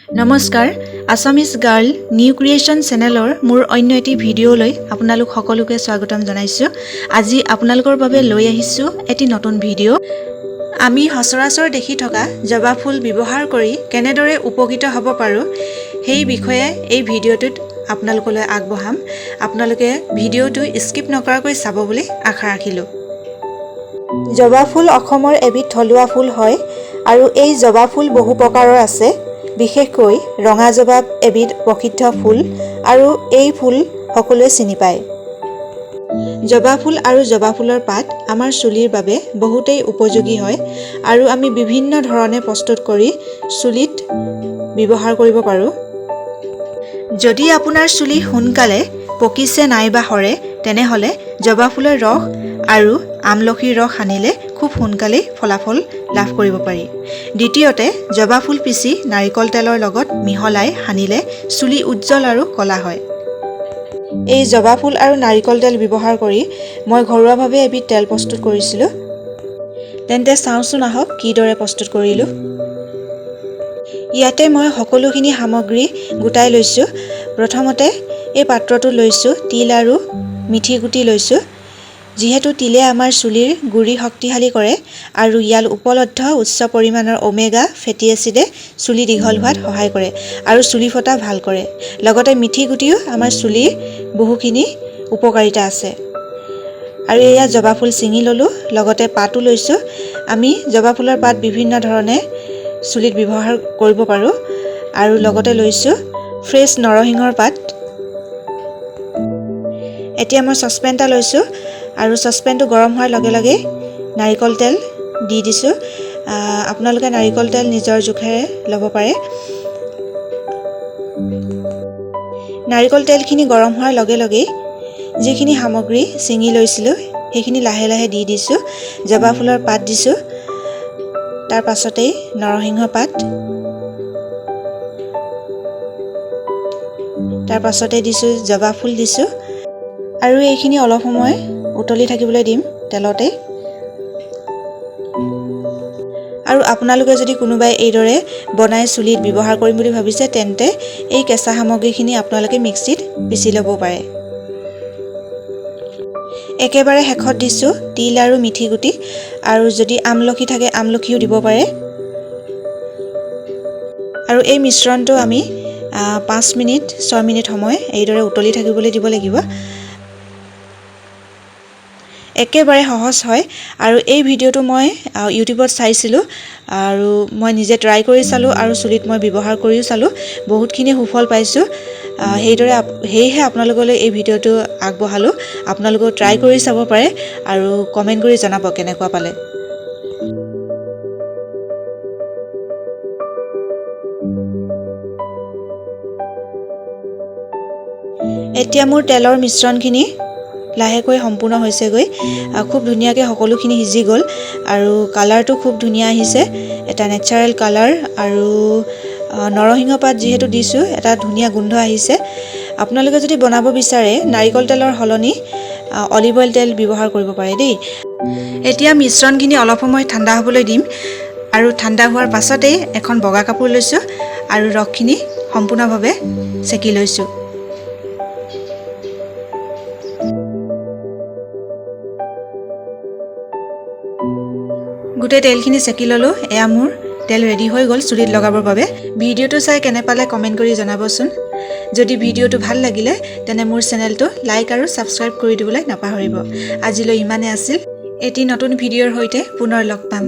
নমস্কাৰ Assamese girl new creation চেনেলৰ মোৰ অন্য এটি ভিডিঅ'লৈ আপোনালোক সকলোকে স্বাগতম জনাইছোঁ। আজি আপোনালোকৰ বাবে লৈ আহিছোঁ এটি নতুন ভিডিঅ'। আমি সচৰাচৰ দেখি থকা জবা ফুল ব্যৱহাৰ কৰি কেনেদৰে উপকৃত হ'ব পাৰোঁ সেই বিষয়ে এই ভিডিঅ'টোত আপোনালোকলৈ আগবঢ়াম। আপোনালোকে ভিডিঅ'টো স্কিপ নকৰাকৈ চাব বুলি আশা ৰাখিলোঁ। জবা ফুল অসমৰ এবিধ থলুৱা ফুল হয় আৰু এই জবা ফুল বহু প্ৰকাৰৰ আছে। বিশেষকৈ ৰঙা জবা এবিধ প্ৰসিদ্ধ ফুল আৰু এই ফুল সকলোৱে চিনি পায়। জবা ফুল আৰু জবা ফুলৰ পাত আমাৰ চুলিৰ বাবে বহুতেই উপযোগী হয় আৰু আমি বিভিন্ন ধৰণে প্ৰস্তুত কৰি চুলিত ব্যৱহাৰ কৰিব পাৰোঁ। যদি আপোনাৰ চুলি সোনকালে পকিছে নাইবা সৰে তেনেহ'লে জবা ফুলৰ ৰস আৰু আমলখিৰ ৰস সানিলে খুব সোনকালেই ফলাফল লাভ কৰিব পাৰি। দ্বিতীয়তে জবা ফুল পিচি নাৰিকল তেলৰ লগত মিহলাই সানিলে চুলি উজ্জ্বল আৰু ক'লা হয়। এই জবা ফুল আৰু নাৰিকল তেল ব্যৱহাৰ কৰি মই ঘৰুৱাভাৱে এবিধ তেল প্ৰস্তুত কৰিছিলোঁ। তেন্তে চাওঁচোন আহক কিদৰে প্ৰস্তুত কৰিলোঁ। ইয়াতে মই সকলোখিনি সামগ্ৰী গোটাই লৈছোঁ। প্ৰথমতে এই পাত্ৰটো লৈছোঁ তিল আৰু মিঠি গুটি লৈছোঁ। যিহেতু তিলে আমাৰ চুলিৰ গুৰি শক্তিশালী কৰে আৰু ইয়াত উপলব্ধ উচ্চ পৰিমাণৰ ওমেগা ফেটি এচিডে চুলি দীঘল হোৱাত সহায় কৰে আৰু চুলি ফটা ভাল কৰে। লগতে মিঠি গুটিও আমাৰ চুলিৰ বহুখিনি উপকাৰিতা আছে। আৰু এয়া জবা ফুল ছিঙি ল'লোঁ, লগতে পাতো লৈছোঁ। আমি জবা ফুলৰ পাত বিভিন্ন ধৰণে চুলিত ব্যৱহাৰ কৰিব পাৰোঁ। আৰু লগতে লৈছোঁ ফ্ৰেছ নৰসিংহৰ পাত। এতিয়া মই চচপেন এটা লৈছোঁ আৰু চচপেনটো গৰম হোৱাৰ লগে লগে নাৰিকল তেল দি দিছোঁ। আপোনালোকে নাৰিকল তেল নিজৰ জোখেৰে ল'ব পাৰে। নাৰিকল তেলখিনি গৰম হোৱাৰ লগে লগেই যিখিনি সামগ্ৰী ছিঙি লৈছিলোঁ সেইখিনি লাহে লাহে দি দিছোঁ। জবা ফুলৰ পাত দিছোঁ, তাৰ পাছতেই নৰসিংহ পাত, তাৰ পাছতে দিছোঁ জবা ফুল দিছোঁ আৰু এইখিনি অলপ সময় উতলি থাকিবলৈ দিম তেলতে। আৰু আপোনালোকে যদি কোনোবাই এইদৰে বনাই চুলিত ব্যৱহাৰ কৰিম বুলি ভাবিছে তেন্তে এই কেঁচা সামগ্ৰীখিনি আপোনালোকে মিক্সিত পিচি ল'ব পাৰে। একেবাৰে শেষত দিছোঁ তিল আৰু মিঠি গুটি, আৰু যদি আমলখি থাকে আমলখিও দিব পাৰে। আৰু এই মিশ্ৰণটো আমি 6 মিনিট সময় এইদৰে উতলি থাকিবলৈ দিব লাগিব। একেবাৰে সহজ হয় আৰু এই ভিডিঅ'টো মই ইউটিউবত চাইছিলোঁ আৰু মই নিজে ট্ৰাই কৰি চালোঁ আৰু চুলিত মই ব্যৱহাৰ কৰিও চালোঁ, বহুতখিনি সুফল পাইছোঁ। সেয়েহে আপোনালোকলৈ এই ভিডিঅ'টো আগবঢ়ালোঁ। আপোনালোকেও ট্ৰাই কৰি চাব পাৰে আৰু কমেণ্ট কৰি জনাব কেনেকুৱা পালে। এতিয়া মোৰ তেলৰ মিশ্ৰণখিনি লাহেকৈ সম্পূৰ্ণ হৈছেগৈ। খুব ধুনীয়াকৈ সকলোখিনি সিজি গ'ল আৰু কালাৰটো খুব ধুনীয়া আহিছে, এটা নেচাৰেল কালাৰ। আৰু নৰসিংহ পাত যিহেতু দিছোঁ এটা ধুনীয়া গোন্ধ আহিছে। আপোনালোকে যদি বনাব বিচাৰে নাৰিকল তেলৰ সলনি অলিভ অইল তেল ব্যৱহাৰ কৰিব পাৰে দেই। এতিয়া মিশ্ৰণখিনি অলপ সময় ঠাণ্ডা হ'বলৈ দিম আৰু ঠাণ্ডা হোৱাৰ পাছতেই এখন বগা কাপোৰ লৈছোঁ আৰু ৰসখিনি সম্পূৰ্ণভাৱে চেকি লৈছোঁ। গোটেই তেলখিনি চেকি ল'লোঁ। এয়া মোৰ তেল ৰেডি হৈ গ'ল চুলিত লগাবৰ বাবে। ভিডিঅ'টো চাই কেনে পালে কমেণ্ট কৰি জনাবচোন। যদি ভিডিঅ'টো ভাল লাগিলে তেনে মোৰ চেনেলটো লাইক আৰু ছাবস্ক্ৰাইব কৰি দিবলৈ নাপাহৰিব। আজিলৈ ইমানে আছিল। এটি নতুন ভিডিঅ'ৰ সৈতে পুনৰ লগ পাম।